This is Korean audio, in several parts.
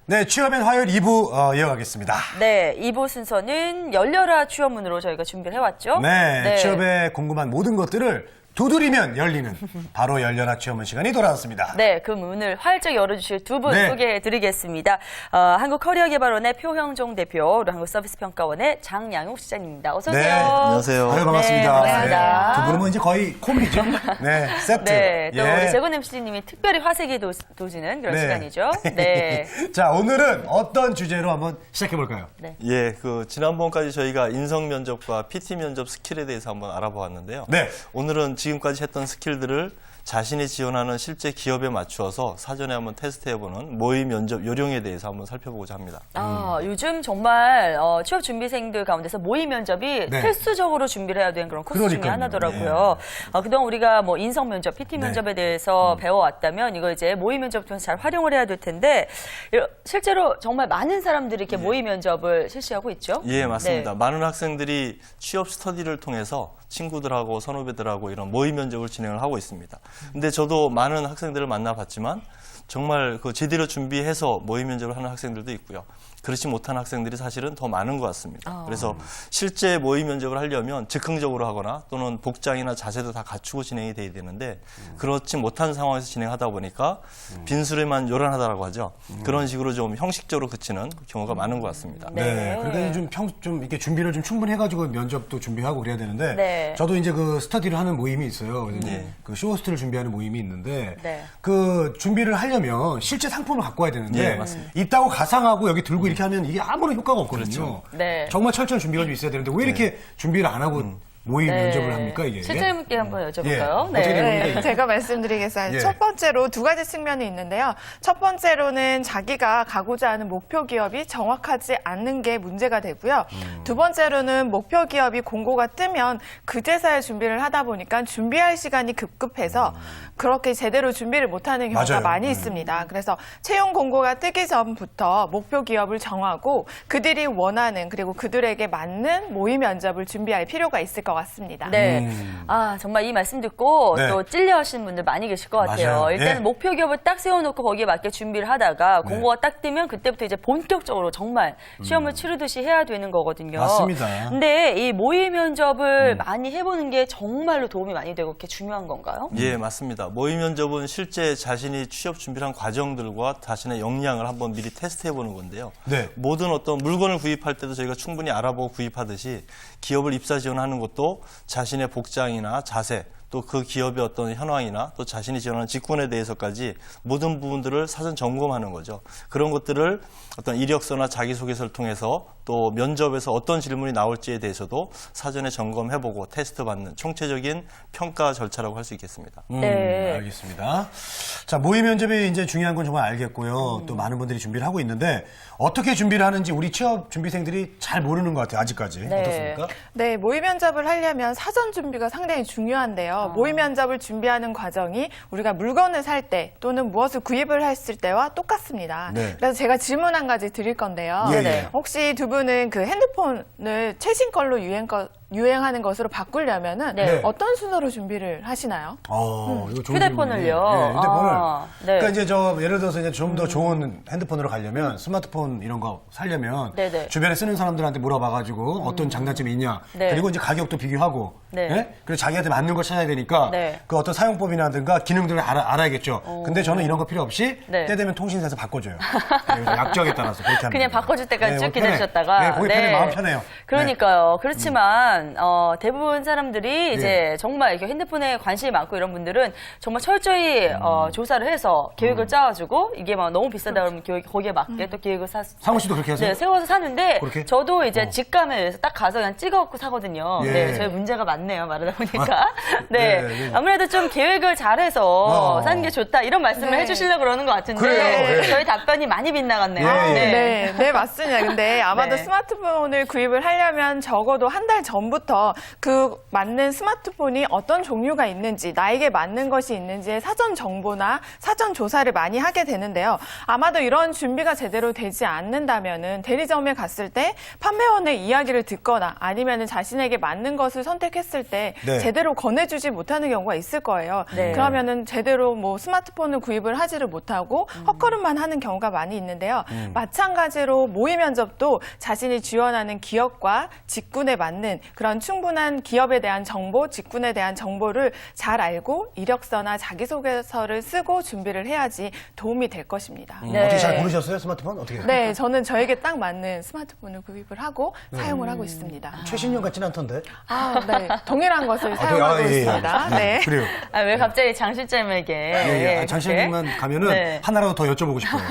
네, 취업엔 화요일 2부 이어가겠습니다. 네, 2부 순서는 열려라 취업문으로 저희가 준비를 해왔죠. 네, 취업에 궁금한 모든 것들을 두드리면 열리는 바로 열려라 취업문 시간이 돌아왔습니다. 네, 그 문을 활짝 열어주실 두 분 네. 소개해드리겠습니다. 한국커리어개발원의 표형종 대표, 그리고 한국서비스평가원의 장양욱 시장님입니다. 어서 오세요. 네, 안녕하세요. 아유, 반갑습니다. 네, 반갑습니다. 두 분은 뭐 이제 거의 콤비죠? 네, 세트. 네, 또 예. 우리 재건 MC님이 특별히 화색이 도지는 그런 네. 시간이죠. 네. 자, 오늘은 어떤 주제로 한번 시작해볼까요? 네. 예, 지난번까지 저희가 인성 면접과 PT 면접 스킬에 대해서 한번 알아보았는데요. 네. 오늘은 지금까지 했던 스킬들을 자신이 지원하는 실제 기업에 맞추어서 사전에 한번 테스트해보는 모의 면접 요령에 대해서 한번 살펴보고자 합니다. 요즘 정말 취업 준비생들 가운데서 모의 면접이 네. 필수적으로 준비를 해야 되는 그런 코스 중에 그러니까요. 하나더라고요. 그동안 우리가 뭐 인성 면접, PT 면접에 대해서 배워왔다면 이거 이제 모의 면접 통해서 잘 활용을 해야 될 텐데 실제로 정말 많은 사람들이 이렇게 모의 면접을 실시하고 있죠. 예, 맞습니다. 네. 많은 학생들이 취업 스터디를 통해서 친구들하고 선후배들하고 이런 모의 면접을 진행을 하고 있습니다. 근데 저도 많은 학생들을 만나봤지만 정말 제대로 준비해서 모의 면접을 하는 학생들도 있고요. 그렇지 못한 학생들이 사실은 더 많은 것 같습니다. 그래서 실제 모의 면접을 하려면 즉흥적으로 하거나 또는 복장이나 자세도 다 갖추고 진행이 돼야 되는데 그렇지 못한 상황에서 진행하다 보니까 빈수레만 요란하다라고 하죠. 그런 식으로 좀 형식적으로 그치는 경우가 많은 것 같습니다. 네. 그러니까 좀 이렇게 준비를 좀 충분히 해가지고 면접도 준비하고 그래야 되는데, 네. 저도 이제 그 스터디를 하는 모임이 있어요. 네. 그 쇼호스트를 준비하는 모임이 있는데, 네. 그 준비를 하려면 실제 상품을 갖고 와야 되는데, 네, 맞습니다. 있다고 가상하고 여기 들고 이렇게 하면 이게 아무런 효과가 없거든요. 네. 정말 철저한 준비가 좀 있어야 되는데, 왜 이렇게 준비를 안 하고 모의 면접을 합니까, 이게? 실장님께 한번 여쭤볼까요? 예. 어떻게 네. 되는 겁니까? 제가 말씀드리겠습니다. 예. 첫 번째로 두 가지 측면이 있는데요. 첫 번째로는 자기가 가고자 하는 목표 기업이 정확하지 않는 게 문제가 되고요. 두 번째로는 목표 기업이 공고가 뜨면 그제서야 준비를 하다 보니까 준비할 시간이 급급해서 그렇게 제대로 준비를 못하는 경우가 맞아요. 많이 있습니다. 그래서 채용 공고가 뜨기 전부터 목표 기업을 정하고 그들이 원하는 그리고 그들에게 맞는 모의 면접을 준비할 필요가 있을 것 같습니다. 네. 정말 이 말씀 듣고 네. 또 찔려 하시는 분들 많이 계실 것 같아요. 맞아요. 일단은 예. 목표 기업을 딱 세워놓고 거기에 맞게 준비를 하다가 공고가 딱 뜨면 그때부터 이제 본격적으로 정말 시험을 치르듯이 해야 되는 거거든요. 맞습니다. 근데 이 모의 면접을 많이 해보는 게 정말로 도움이 많이 되고 그렇게 중요한 건가요? 예, 맞습니다. 모의 면접은 실제 자신이 취업 준비를 한 과정들과 자신의 역량을 한번 미리 테스트해 보는 건데요. 네. 모든 어떤 물건을 구입할 때도 저희가 충분히 알아보고 구입하듯이 기업을 입사 지원하는 것도 자신의 복장이나 자세, 또 그 기업의 어떤 현황이나 또 자신이 지원하는 직군에 대해서까지 모든 부분들을 사전 점검하는 거죠. 그런 것들을 어떤 이력서나 자기소개서를 통해서 또 면접에서 어떤 질문이 나올지에 대해서도 사전에 점검해보고 테스트받는 총체적인 평가 절차라고 할 수 있겠습니다. 네. 알겠습니다. 자, 모의 면접이 이제 중요한 건 정말 알겠고요. 또 많은 분들이 준비를 하고 있는데, 어떻게 준비를 하는지 우리 취업 준비생들이 잘 모르는 것 같아요, 아직까지. 네. 어떻습니까? 네, 모의 면접을 하려면 사전 준비가 상당히 중요한데요. 모의 면접을 준비하는 과정이 우리가 물건을 살 때 또는 무엇을 구입을 했을 때와 똑같습니다. 네. 그래서 제가 질문 한 가지 드릴 건데요. 예, 예. 혹시 두 분은 그 핸드폰을 최신 걸로 유행하는 것으로 바꾸려면은 네. 어떤 순서로 준비를 하시나요? 이거 좋은 휴대폰을요? 질문이네요. 네, 핸드폰을. 네. 그러니까 이제 예를 들어서 이제 좀 더 좋은 핸드폰으로 가려면 스마트폰 이런 거 살려면 네네. 주변에 쓰는 사람들한테 물어봐가지고 어떤 장단점이 있냐. 네. 그리고 이제 가격도 비교하고. 네. 예? 그리고 자기한테 맞는 걸 찾아야 되니까 네. 그 어떤 사용법이라든가 기능들을 알아야겠죠. 근데 저는 이런 거 필요 없이 네. 때 되면 통신사에서 바꿔줘요. 네, 약정에 따라서 그렇게 합니다. 그냥 바꿔줄 때까지 쭉 거기 기다리셨다가. 편해. 네, 거기 편해. 마음 편해요. 그러니까요. 그렇지만 대부분 사람들이 이제 정말 이렇게 핸드폰에 관심이 많고 이런 분들은 정말 철저히 조사를 해서 계획을 짜가지고 이게 막 너무 비싸다 그러면 거기에 맞게 또 계획을 상우 씨도 그렇게 하세요? 네, 세워서 사는데 그렇게? 저도 이제 직감에 의해서 딱 가서 그냥 찍어갖고 사거든요. 예. 네, 저희 문제가 많네요. 말하다 보니까. 네, 네. 아무래도 좀 계획을 잘해서 사는 게 좋다 이런 말씀을 네. 해주시려고 그러는 것 같은데 그래요, 예. 저희 답변이 많이 빗나갔네요. 예. 네, 맞습니다. 근데 아마도 네. 스마트폰을 구입을 하려면 적어도 한 달 전부터 그 맞는 스마트폰이 어떤 종류가 있는지, 나에게 맞는 것이 있는지의 사전 정보나 준비나 사전 조사를 많이 하게 되는데요. 아마도 이런 준비가 제대로 되지 않는다면은 대리점에 갔을 때 판매원의 이야기를 듣거나 아니면은 자신에게 맞는 것을 선택했을 때 네. 제대로 권해주지 못하는 경우가 있을 거예요. 네. 그러면은 제대로 뭐 스마트폰을 구입을 하지를 못하고 헛걸음만 하는 경우가 많이 있는데요. 마찬가지로 모의 면접도 자신이 지원하는 기업과 직군에 맞는 그런 충분한 기업에 대한 정보, 직군에 대한 정보를 잘 알고 이력서나 자기소개서를 쓰고 준비를 해야지 도움이 될 것입니다. 네. 어떻게 잘 고르셨어요? 스마트폰? 어떻게? 네, 저는 저에게 딱 맞는 스마트폰을 구입을 하고 사용을 하고 있습니다. 최신형 같지는 않던데. 아, 네. 동일한 것을 사용하고 예, 예. 있습니다. 네. 그래요. 아, 왜 갑자기 장 실장님에게. 예, 예. 장실님만 가면은 네. 하나라도 더 여쭤보고 싶어요.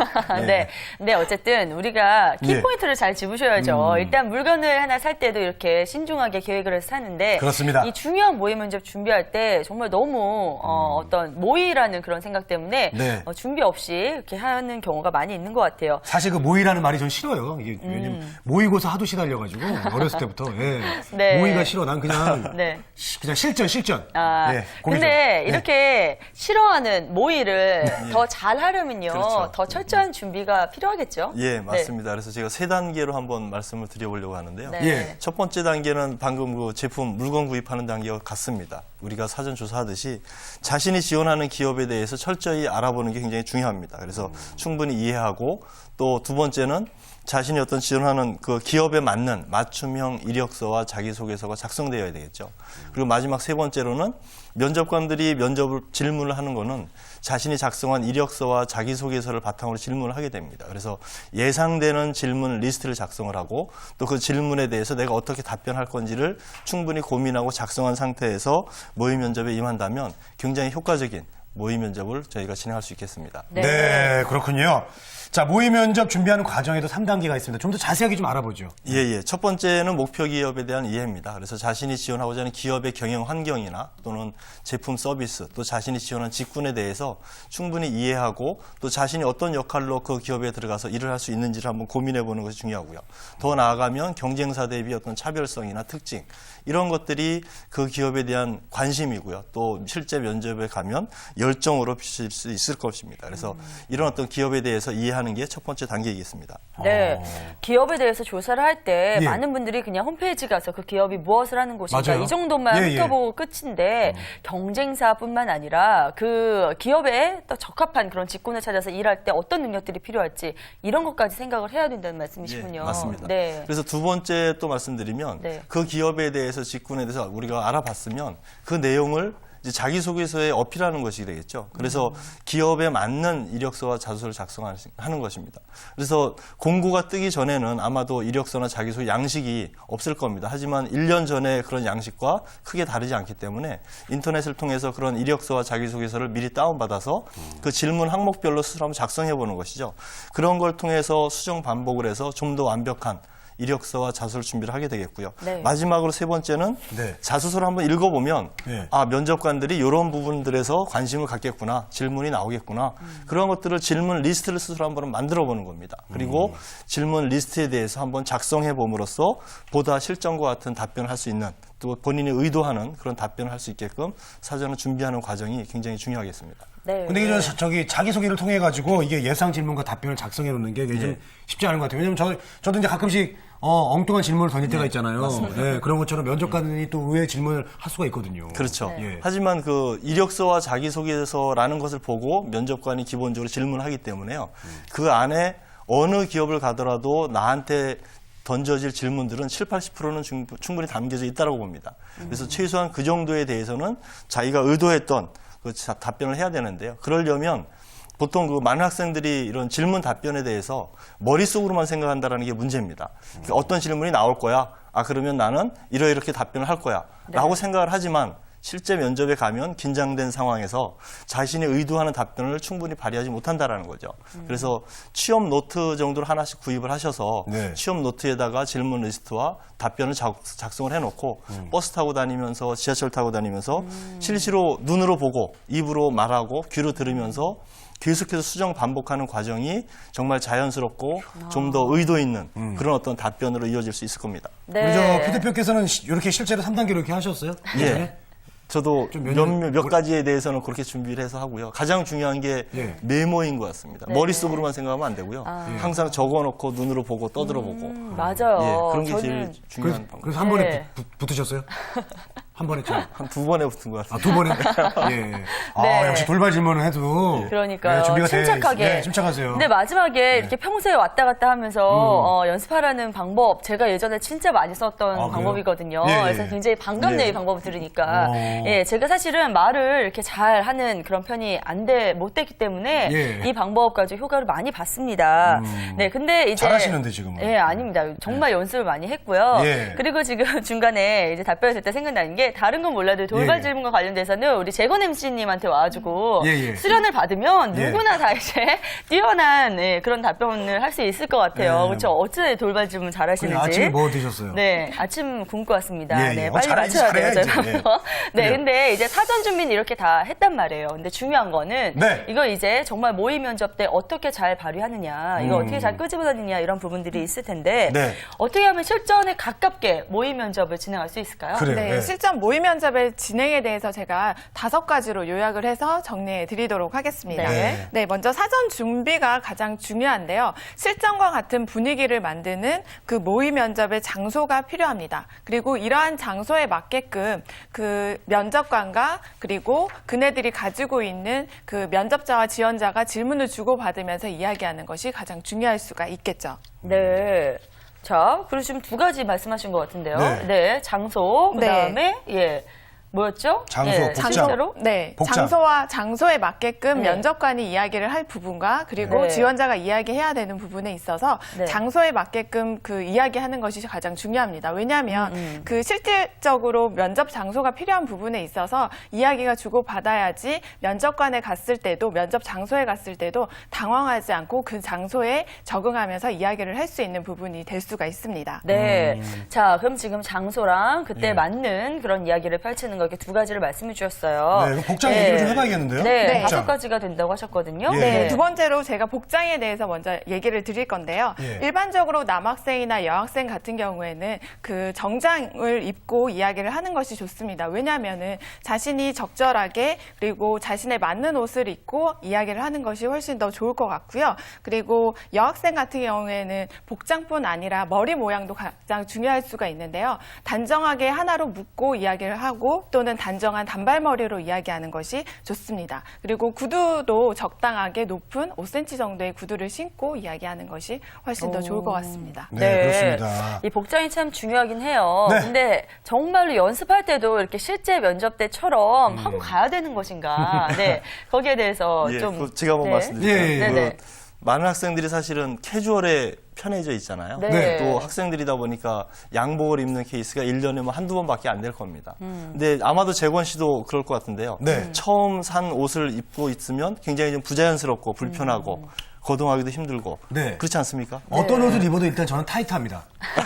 예. 네. 근데 어쨌든 우리가 예. 키포인트를 잘 짚으셔야죠. 일단 물건을 하나 살 때도 이렇게 신중하게 계획을 해서 사는데. 그렇습니다. 이 중요한 모의 면접 준비할 때 정말 너무 어떤 모의라는 그런 생각 때문에 네. 준비 없이 이렇게 하는 경우가 많이 있는 것 같아요. 사실 그 모의라는 말이 전 싫어요. 이게 왜냐면 모의고사 하도 시달려가지고 어렸을 때부터 예. 네. 모의가 싫어. 난 그냥 네. 그냥 실전. 아, 예, 고기 근데 좀. 예. 이렇게 싫어하는 모의를 더 잘하려면요. 그렇죠. 더 철저한 준비가 필요하겠죠? 예, 맞습니다. 그래서 제가 3단계로 한번 말씀을 드려보려고 하는데요. 네. 예. 첫 번째 단계는 방금 그 제품 물건 구입하는 단계와 같습니다. 우리가 사전 조사하듯이 자신이 지원하는 기업에 대해서 철저히 알아보는 게 굉장히 중요합니다. 그래서 충분히 이해하고 또 두 번째는 자신이 어떤 지원하는 그 기업에 맞는 맞춤형 이력서와 자기소개서가 작성되어야 되겠죠. 그리고 마지막 세 번째로는 면접관들이 면접을 질문을 하는 거는 자신이 작성한 이력서와 자기소개서를 바탕으로 질문을 하게 됩니다. 그래서 예상되는 질문 리스트를 작성을 하고 또 그 질문에 대해서 내가 어떻게 답변할 건지를 충분히 고민하고 작성한 상태에서 모의 면접에 임한다면 굉장히 효과적인 모의 면접을 저희가 진행할 수 있겠습니다. 네, 그렇군요. 자, 모의 면접 준비하는 과정에도 3단계가 있습니다. 좀 더 자세하게 좀 알아보죠. 예. 첫 번째는 목표 기업에 대한 이해입니다. 그래서 자신이 지원하고자 하는 기업의 경영 환경이나 또는 제품 서비스, 또 자신이 지원한 직군에 대해서 충분히 이해하고 또 자신이 어떤 역할로 그 기업에 들어가서 일을 할 수 있는지를 한번 고민해 보는 것이 중요하고요. 더 나아가면 경쟁사 대비 어떤 차별성이나 특징, 이런 것들이 그 기업에 대한 관심이고요. 또 실제 면접에 가면 열정으로 비칠 수 있을 것입니다. 그래서 이런 어떤 기업에 대해서 이해하는 게 첫 번째 단계이겠습니다. 네. 기업에 대해서 조사를 할 때 예. 많은 분들이 그냥 홈페이지 가서 그 기업이 무엇을 하는 곳인가 맞아요. 이 정도만 예, 예. 훑어보고 끝인데 경쟁사뿐만 아니라 그 기업에 또 적합한 그런 직군을 찾아서 일할 때 어떤 능력들이 필요할지 이런 것까지 생각을 해야 된다는 말씀이시군요. 예, 맞습니다. 네. 그래서 두 번째 또 말씀드리면 네. 그 기업에 대해서 직군에 대해서 우리가 알아봤으면 그 내용을 이제 자기소개서에 어필하는 것이 되겠죠. 그래서 기업에 맞는 이력서와 자소서를 작성하는 것입니다. 그래서 공고가 뜨기 전에는 아마도 이력서나 자기소개 양식이 없을 겁니다. 하지만 1년 전에 그런 양식과 크게 다르지 않기 때문에 인터넷을 통해서 그런 이력서와 자기소개서를 미리 다운받아서 그 질문 항목별로 스스로 한번 작성해 보는 것이죠. 그런 걸 통해서 수정 반복을 해서 좀 더 완벽한 이력서와 자소서를 준비를 하게 되겠고요. 네. 마지막으로 세 번째는 네. 자소서를 한번 읽어보면 네. 아, 면접관들이 이런 부분들에서 관심을 갖겠구나, 질문이 나오겠구나. 그런 것들을 질문 리스트를 스스로 한번 만들어 보는 겁니다. 그리고 질문 리스트에 대해서 한번 작성해 봄으로써 보다 실전과 같은 답변을 할 수 있는 또 본인이 의도하는 그런 답변을 할 수 있게끔 사전을 준비하는 과정이 굉장히 중요하겠습니다. 네. 근데 이게 저기 자기소개를 통해 가지고 이게 예상 질문과 답변을 작성해 놓는 게 좀 쉽지 않은 것 같아요. 왜냐면 저도 이제 가끔씩 엉뚱한 질문을 던질 때가 있잖아요. 네, 그런 것처럼 면접관이 또 의외의 질문을 할 수가 있거든요. 그렇죠. 예. 하지만 그 이력서와 자기소개서라는 것을 보고 면접관이 기본적으로 질문하기 때문에요. 그 안에 어느 기업을 가더라도 나한테 던져질 질문들은 7, 80%는 충분히 담겨져 있다고 봅니다. 그래서 최소한 그 정도에 대해서는 자기가 의도했던 그 답변을 해야 되는데요. 그러려면 보통 그 많은 학생들이 이런 질문 답변에 대해서 머릿속으로만 생각한다는 게 문제입니다. 그러니까 어떤 질문이 나올 거야. 아, 그러면 나는 이렇게 답변을 할 거야. 라고 생각을 하지만 실제 면접에 가면 긴장된 상황에서 자신이 의도하는 답변을 충분히 발휘하지 못한다라는 거죠. 그래서 취업 노트 정도를 하나씩 구입을 하셔서 네. 취업 노트에다가 질문 리스트와 답변을 작성을 해놓고 버스 타고 다니면서 지하철 타고 다니면서 실시로 눈으로 보고 입으로 말하고 귀로 들으면서 계속해서 수정 반복하는 과정이 정말 자연스럽고 좀 더 의도 있는 그런 어떤 답변으로 이어질 수 있을 겁니다. 네. 우리 저 피 대표께서는 이렇게 실제로 3단계로 이렇게 하셨어요? 예. 저도 좀 몇 가지에 대해서는 그렇게 준비를 해서 하고요. 가장 중요한 게 예. 메모인 것 같습니다. 네. 머릿속으로만 생각하면 안 되고요. 항상 적어놓고 눈으로 보고 떠들어보고. 맞아요. 예, 그런 게 저는 제일 중요한 방법. 그래서 한 번에 네. 붙으셨어요? 한 번에 좀. 한 2번에 붙은 것 같습니다. 아, 두 번에? 예. 아, 네. 역시 돌발 질문을 해도. 그러니까요. 네, 준비가 침착하게. 네, 침착하세요. 근데 마지막에 이렇게 평소에 왔다 갔다 하면서 연습하라는 방법, 제가 예전에 진짜 많이 썼던 그래요? 방법이거든요. 예, 예. 그래서 굉장히 반갑네요, 예. 이 방법을 들으니까. 어. 예, 제가 사실은 말을 이렇게 잘 하는 그런 편이 못 됐기 때문에 예. 이 방법 가지고 효과를 많이 봤습니다. 네, 근데 이제. 잘하시는데, 지금은. 예, 아닙니다. 정말 연습을 많이 했고요. 예. 그리고 지금 중간에 이제 답변을 듣다 생각나는 게 다른 건 몰라도 돌발 예. 질문과 관련돼서는 우리 재건 MC님한테 와가지고 예, 예. 수련을 받으면 예. 누구나 다 이제 뛰어난 그런 답변을 할 수 있을 것 같아요. 예. 그렇죠? 어째 돌발 질문 그래, 잘하시는지. 아침에 뭐 드셨어요? 네, 아침 굶고 왔습니다. 예, 예. 네, 어, 빨리 잘해야지, 맞춰야 돼요, 잘해야지. 저희 예. 방송. 네, 그래요. 근데 이제 사전 준비는 이렇게 다 했단 말이에요. 근데 중요한 거는 네. 이거 이제 정말 모의 면접 때 어떻게 잘 발휘하느냐, 이거 어떻게 잘 끄집어내느냐 이런 부분들이 있을 텐데 네. 어떻게 하면 실전에 가깝게 모의 면접을 진행할 수 있을까요? 그래요. 네, 예. 실전 모의 면접의 진행에 대해서 제가 5가지로 요약을 해서 정리해 드리도록 하겠습니다. 네. 네, 먼저 사전 준비가 가장 중요한데요. 실전과 같은 분위기를 만드는 그 모의 면접의 장소가 필요합니다. 그리고 이러한 장소에 맞게끔 그 면접관과 그리고 그네들이 가지고 있는 그 면접자와 지원자가 질문을 주고받으면서 이야기하는 것이 가장 중요할 수가 있겠죠. 네. 자, 그리고 지금 2가지 말씀하신 것 같은데요. 네. 네, 장소, 그 다음에, 뭐였죠? 장소, 예, 복장. 실제로? 네, 복장. 장소에 맞게끔 네. 면접관이 이야기를 할 부분과 그리고 네. 지원자가 이야기해야 되는 부분에 있어서 네. 장소에 맞게끔 그 이야기하는 것이 가장 중요합니다. 왜냐하면 그 실질적으로 면접 장소가 필요한 부분에 있어서 이야기가 주고받아야지 면접관에 갔을 때도 면접 장소에 갔을 때도 당황하지 않고 그 장소에 적응하면서 이야기를 할 수 있는 부분이 될 수가 있습니다. 네. 자, 그럼 지금 장소랑 그때 예. 맞는 그런 이야기를 펼치는 거 이렇게 2가지를 말씀해 주셨어요. 네, 그럼 복장 얘기를 좀 해봐야겠는데요? 네, 네. 다섯 복장. 가지가 된다고 하셨거든요. 예. 네, 2번째로 제가 복장에 대해서 먼저 얘기를 드릴 건데요. 예. 일반적으로 남학생이나 여학생 같은 경우에는 그 정장을 입고 이야기를 하는 것이 좋습니다. 왜냐하면은 자신이 적절하게 그리고 자신에 맞는 옷을 입고 이야기를 하는 것이 훨씬 더 좋을 것 같고요. 그리고 여학생 같은 경우에는 복장뿐 아니라 머리 모양도 가장 중요할 수가 있는데요. 단정하게 하나로 묶고 이야기를 하고 또는 단정한 단발머리로 이야기하는 것이 좋습니다. 그리고 구두도 적당하게 높은 5cm 정도의 구두를 신고 이야기하는 것이 훨씬 더 좋을 것 같습니다. 네, 그렇습니다. 이 복장이 참 중요하긴 해요. 네. 근데 정말로 연습할 때도 이렇게 실제 면접 때처럼 하고 가야 되는 것인가? 네, 거기에 대해서 예, 좀 그 제가 한번 네. 말씀드릴게요. 예, 예. 네네. 많은 학생들이 사실은 캐주얼에 편해져 있잖아요. 네. 또 학생들이다 보니까 양복을 입는 케이스가 1년에 뭐 한두 번밖에 안 될 겁니다. 근데 아마도 재권 씨도 그럴 것 같은데요. 네. 처음 산 옷을 입고 있으면 굉장히 좀 부자연스럽고 불편하고 거동하기도 힘들고 네. 그렇지 않습니까? 어떤 옷을 입어도 일단 저는 타이트합니다.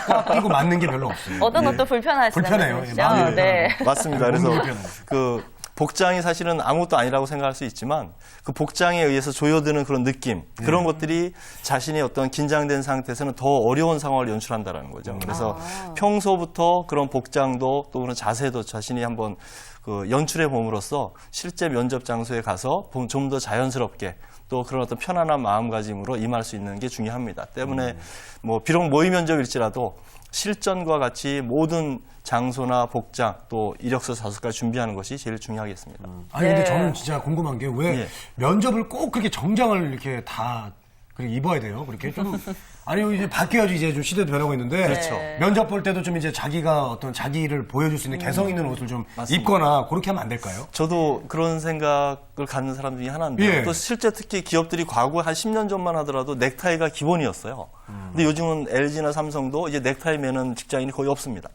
꽉 끼고 맞는 게 별로 없어요. 어떤 것도 불편하시다는 불편해요. 말씀이시죠? 예, 마음이 네. 맞습니다. 그래서 너무 불편해요. 그 복장이 사실은 아무것도 아니라고 생각할 수 있지만 그 복장에 의해서 조여드는 그런 느낌 그런 것들이 자신의 어떤 긴장된 상태에서는 더 어려운 상황을 연출한다라는 거죠. 그래서 평소부터 그런 복장도 또 그런 자세도 자신이 한번 그 연출해 봄으로써 실제 면접 장소에 가서 좀 더 자연스럽게 또 그런 어떤 편안한 마음가짐으로 임할 수 있는 게 중요합니다. 때문에 뭐 비록 모의 면접일지라도 실전과 같이 모든 장소나 복장 또 이력서 자소까지 준비하는 것이 제일 중요하겠습니다. 아니 근데 네. 저는 진짜 궁금한 게 왜 예. 면접을 꼭 그렇게 정장을 이렇게 다 그렇게 입어야 돼요? 그렇게 좀 아니 이제 바뀌어야지 이제 좀 시대도 변하고 있는데 그렇죠. 면접 볼 때도 좀 이제 자기가 어떤 자기를 보여줄 수 있는 개성 있는 옷을 좀 맞습니다. 입거나 그렇게 하면 안 될까요? 저도 그런 생각을 갖는 사람 중에 하나인데요. 예. 또 실제 특히 기업들이 과거 한 10년 전만 하더라도 넥타이가 기본이었어요. 근데 요즘은 LG나 삼성도 이제 넥타이 매는 직장인이 거의 없습니다.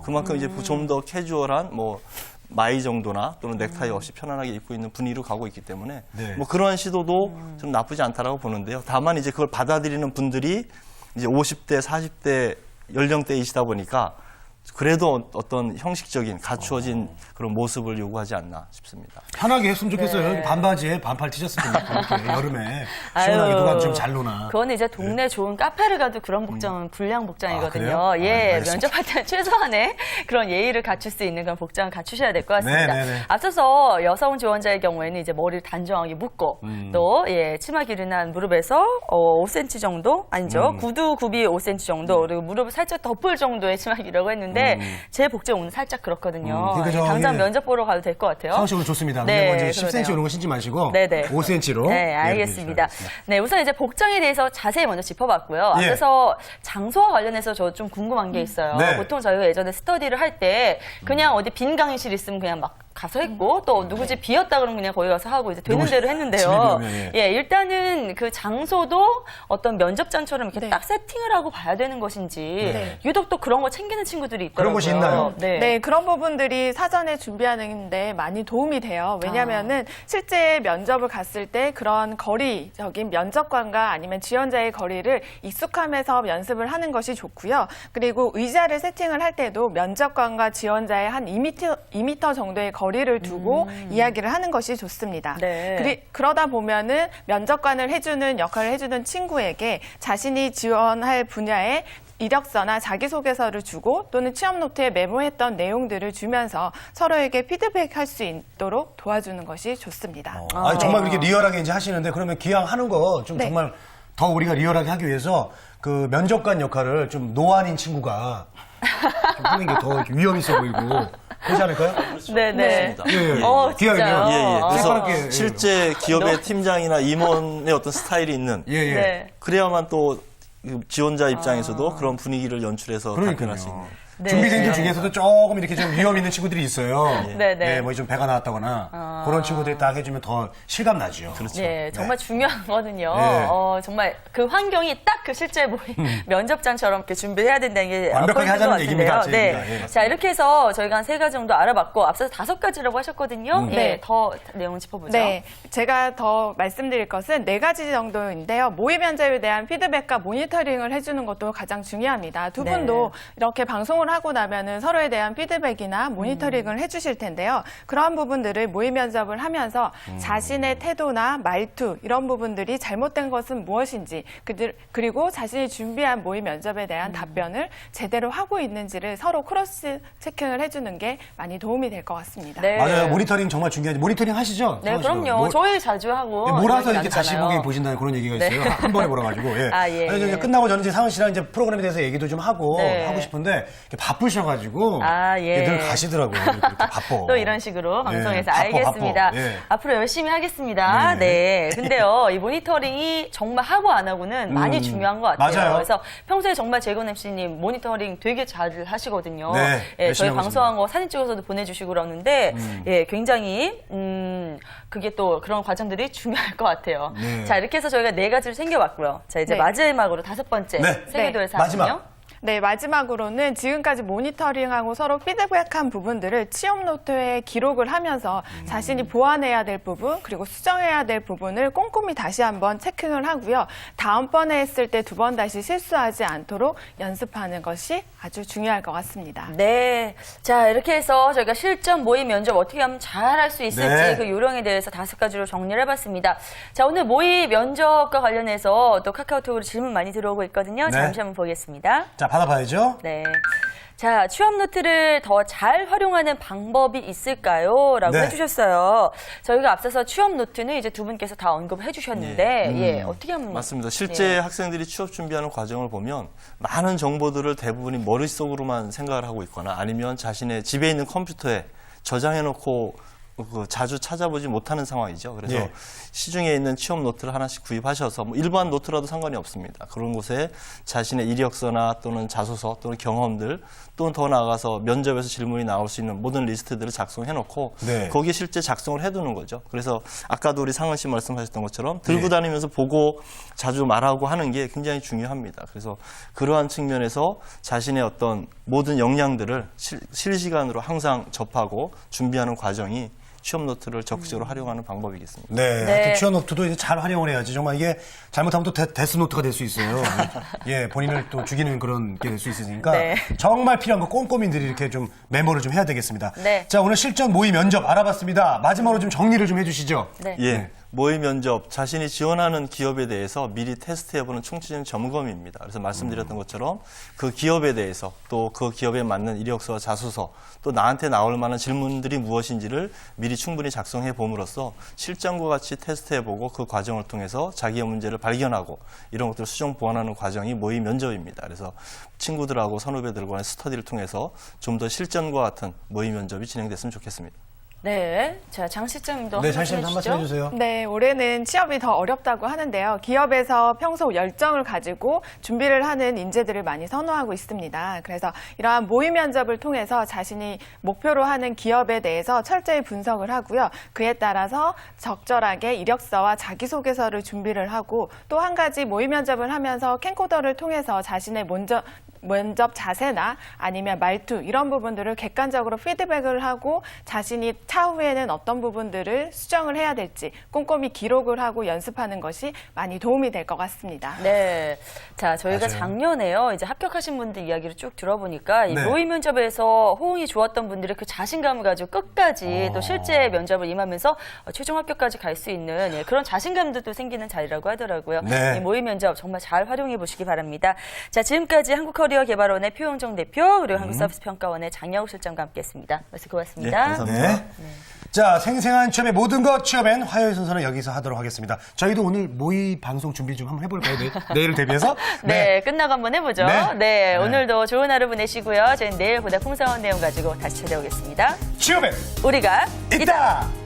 그만큼 이제 좀 더 캐주얼한 뭐 마이 정도나 또는 넥타이 없이 편안하게 입고 있는 분위기로 가고 있기 때문에 네. 뭐 그러한 시도도 좀 나쁘지 않다라고 보는데요. 다만 이제 그걸 받아들이는 분들이 이제 50대, 40대 연령대이시다 보니까 그래도 어떤 형식적인 갖추어진 그런 모습을 요구하지 않나 싶습니다. 편하게 했으면 좋겠어요. 네. 반바지에 반팔 티셔츠 입고 이렇게 여름에 아유, 시원하게 누가 좀 잘 노나. 그거는 이제 동네 좋은 카페를 가도 그런 복장은 불량 복장이거든요. 아, 그래요? 예, 알겠습니다. 면접할 때는 최소한의 그런 예의를 갖출 수 있는 그런 복장을 갖추셔야 될 것 같습니다. 네, 네, 네. 앞서서 여성 지원자의 경우에는 이제 머리를 단정하게 묶고 또 예, 치마 길이는 한 무릎에서 5cm 정도 아니죠. 구두 굽이 5cm 정도 그리고 무릎을 살짝 덮을 정도의 치마 길이라고 했는데 제 복장 오늘 살짝 그렇거든요. 그러니까 저기 당장 면접 보러 가도 될 것 같아요. 상원 씨 오늘 좋습니다. 네, 근데 이제 10cm 그러네요. 이런 거 신지 마시고 네네. 5cm로. 네, 알겠습니다. 네, 우선 이제 복장에 대해서 자세히 먼저 짚어봤고요. 예. 앞서서 장소와 관련해서 저 좀 궁금한 게 있어요. 네. 보통 저희가 예전에 스터디를 할 때 그냥 어디 빈 강의실 있으면 그냥 막 가서 했고 또 누구 집 비었다 그러면 그냥 거기 가서 하고 이제 되는 누구 대로 집이 했는데요. 비우면, 예, 일단은 그 장소도 어떤 면접장처럼 이렇게 네. 딱 세팅을 하고 봐야 되는 것인지 네. 유독 또 그런 거 챙기는 친구들이 있더라고요. 그런 곳이 있나요? 네. 네, 그런 부분들이 사전에 준비하는데 많이 도움이 돼요. 왜냐하면은 실제 면접을 갔을 때 그런 거리적인 면접관과 아니면 지원자의 거리를 익숙함에서 연습을 하는 것이 좋고요. 그리고 의자를 세팅을 할 때도 면접관과 지원자의 한 2m 정도의 거리를 두고 이야기를 하는 것이 좋습니다. 네. 그러다 보면은 면접관을 해주는 역할을 해주는 친구에게 자신이 지원할 분야의 이력서나 자기소개서를 주고 또는 취업 노트에 메모했던 내용들을 주면서 서로에게 피드백할 수 있도록 도와주는 것이 좋습니다. 아니, 정말 그렇게 리얼하게 이제 하시는데 그러면 기왕 하는 거 좀 네. 정말 더 우리가 리얼하게 하기 위해서 그 면접관 역할을 좀 노안인 친구가 좀 하는 게 더 위험 있어 보이고 그렇지 않을까요? 네, 네. 그렇습니다. 예, 예. 어, 기왕이면. 진짜요? 예, 예. 그래서 새파랗게, 예. 실제 기업의 팀장이나 임원의 어떤 스타일이 있는 예, 예. 네. 그래야만 또 지원자 입장에서도 그런 분위기를 연출해서 답변할 수 있는. 네. 준비생들 중에서도 조금 이렇게 좀 위험 있는 친구들이 있어요. 네, 네. 뭐 좀 배가 나왔다거나 그런 친구들이 딱 해주면 더 실감 나죠. 그렇죠. 네, 정말 중요한 거거든요. 네. 정말 그 환경이 딱 그 실제 면접장처럼 이렇게 준비해야 된다는 게 완벽하게 포인트인 하자는 것 얘기입니다, 같은데요. 제 네. 얘기가. 예. 자, 이렇게 해서 저희가 한 3가지 정도 알아봤고 앞서서 5가지라고 하셨거든요. 예, 네. 더 내용을 짚어보죠. 네, 제가 더 말씀드릴 것은 4가지 정도인데요. 모의 면접에 대한 피드백과 모니터링을 해주는 것도 가장 중요합니다. 두 네. 분도 이렇게 방송을 하고 나면은 서로에 대한 피드백이나 모니터링을 해주실 텐데요. 그러한 부분들을 모의 면접을 하면서 자신의 태도나 말투 이런 부분들이 잘못된 것은 무엇인지 그리고 자신이 준비한 모의 면접에 대한 답변을 제대로 하고 있는지를 서로 크로스 체킹을 해주는 게 많이 도움이 될 것 같습니다. 네. 맞아요. 모니터링 정말 중요하지. 모니터링 하시죠? 네, 상원 씨도? 그럼요. 뭐- 저희 자주 하고. 네, 몰아서 이렇게 이렇게 다시 나누잖아요. 보기 보신다는 그런 얘기가 네. 있어요. 한 번에 몰아가지고. 예. 아, 예, 아니, 이제 예. 끝나고 저는 이제 상원 씨랑 이제 프로그램에 대해서 얘기도 좀 하고 네. 하고 싶은데 이렇게 바쁘셔가지고 아, 예. 늘 가시더라고요. 이렇게 바빠. 또 이런 식으로 방송에서 바빠, 알겠습니다. 바빠. 예. 앞으로 열심히 하겠습니다. 네네. 네. 근데요, 이 모니터링이 정말 하고 안 하고는 많이 중요한 것 같아요. 맞아요. 그래서 평소에 정말 재건 MC님 모니터링 되게 잘 하시거든요. 네, 예, 열심히 저희 하고 방송한 거 사진 찍어서도 보내주시고 그러는데, 예, 굉장히, 그게 또 그런 과정들이 중요할 것 같아요. 네. 자, 이렇게 해서 저희가 4가지를 챙겨봤고요. 자, 이제 네. 마지막으로 5번째. 네. 세계도의 네. 사항은요. 마지막. 네, 마지막으로는 지금까지 모니터링하고 서로 피드백한 부분들을 취업 노트에 기록을 하면서 자신이 보완해야 될 부분, 그리고 수정해야 될 부분을 꼼꼼히 다시 한번 체킹을 하고요. 다음번에 했을 때 2번 다시 실수하지 않도록 연습하는 것이 아주 중요할 것 같습니다. 네. 자, 이렇게 해서 저희가 실전 모의 면접 어떻게 하면 잘 할 수 있을지 네. 그 요령에 대해서 5가지로 정리를 해봤습니다. 자, 오늘 모의 면접과 관련해서 또 카카오톡으로 질문 많이 들어오고 있거든요. 네. 잠시 한번 보겠습니다. 자, 받아봐야죠. 네. 자, 취업 노트를 더 잘 활용하는 방법이 있을까요? 라고 네. 해주셨어요. 저희가 앞서서 취업 노트는 이제 두 분께서 다 언급을 해주셨는데, 예, 어떻게 하면. 맞습니다. 실제 예. 학생들이 취업 준비하는 과정을 보면 많은 정보들을 대부분이 머릿속으로만 생각을 하고 있거나 아니면 자신의 집에 있는 컴퓨터에 저장해놓고 자주 찾아보지 못하는 상황이죠. 그래서 예. 시중에 있는 취업 노트를 하나씩 구입하셔서 뭐 일반 노트라도 상관이 없습니다. 그런 곳에 자신의 이력서나 또는 자소서 또는 경험들 또는 더 나아가서 면접에서 질문이 나올 수 있는 모든 리스트들을 작성해놓고 네. 거기에 실제 작성을 해두는 거죠. 그래서 아까도 우리 상은 씨 말씀하셨던 것처럼 들고 네. 다니면서 보고 자주 말하고 하는 게 굉장히 중요합니다. 그래서 그러한 측면에서 자신의 어떤 모든 역량들을 실시간으로 항상 접하고 준비하는 과정이 취업 노트를 적극적으로 활용하는 방법이겠습니다. 네, 네. 하여튼 취업 노트도 이제 잘 활용을 해야지. 정말 이게 잘못하면 또 데스 노트가 될 수 있어요. 예, 본인을 또 죽이는 그런 게 될 수 있으니까 네. 정말 필요한 거 꼼꼼히들이 이렇게 좀 메모를 좀 해야 되겠습니다. 네. 자, 오늘 실전 모의 면접 알아봤습니다. 마지막으로 좀 정리를 좀 해주시죠. 네. 예. 모의 면접, 자신이 지원하는 기업에 대해서 미리 테스트해보는 총체적인 점검입니다. 그래서 말씀드렸던 것처럼 그 기업에 대해서 또 그 기업에 맞는 이력서와 자소서 또 나한테 나올 만한 질문들이 무엇인지를 미리 충분히 작성해 봄으로써 실전과 같이 테스트해보고 그 과정을 통해서 자기의 문제를 발견하고 이런 것들을 수정 보완하는 과정이 모의 면접입니다. 그래서 친구들하고 선후배들과의 스터디를 통해서 좀 더 실전과 같은 모의 면접이 진행됐으면 좋겠습니다. 네. 자, 장 실장님도 네, 한 장 말씀 실장 한 말씀 해주시죠. 해주세요. 네, 올해는 취업이 더 어렵다고 하는데요. 기업에서 평소 열정을 가지고 준비를 하는 인재들을 많이 선호하고 있습니다. 그래서 이러한 모의 면접을 통해서 자신이 목표로 하는 기업에 대해서 철저히 분석을 하고요. 그에 따라서 적절하게 이력서와 자기소개서를 준비를 하고 또 한 가지 모의 면접을 하면서 캠코더를 통해서 자신의 면접 자세나 아니면 말투 이런 부분들을 객관적으로 피드백을 하고 자신이 차후에는 어떤 부분들을 수정을 해야 될지 꼼꼼히 기록을 하고 연습하는 것이 많이 도움이 될 것 같습니다. 네. 자, 저희가 맞아요. 작년에요. 이제 합격하신 분들 이야기를 쭉 들어보니까 이 네. 모의 면접에서 호응이 좋았던 분들의 그 자신감을 가지고 끝까지 또 실제 면접을 임하면서 최종 합격까지 갈 수 있는 예, 그런 자신감도 또 생기는 자리라고 하더라고요. 네. 이 모의 면접 정말 잘 활용해 보시기 바랍니다. 자, 지금까지 한국커리어개발원의 표영정 대표 그리고 한국서비스평가원의 장영욱 실장과 함께했습니다. 말씀 고맙습니다. 네, 감사합니다. 네. 자, 생생한 취업의 모든 것 취업엔 화요일 순서는 여기서 하도록 하겠습니다. 저희도 오늘 모의 방송 준비 좀 한번 해볼까요? 내일을 대비해서? 네, 끝나고 한번 해보죠. 네. 네, 오늘도 좋은 하루 보내시고요. 저희는 내일 보다 풍성한 내용 가지고 다시 찾아오겠습니다. 취업엔 우리가 있다!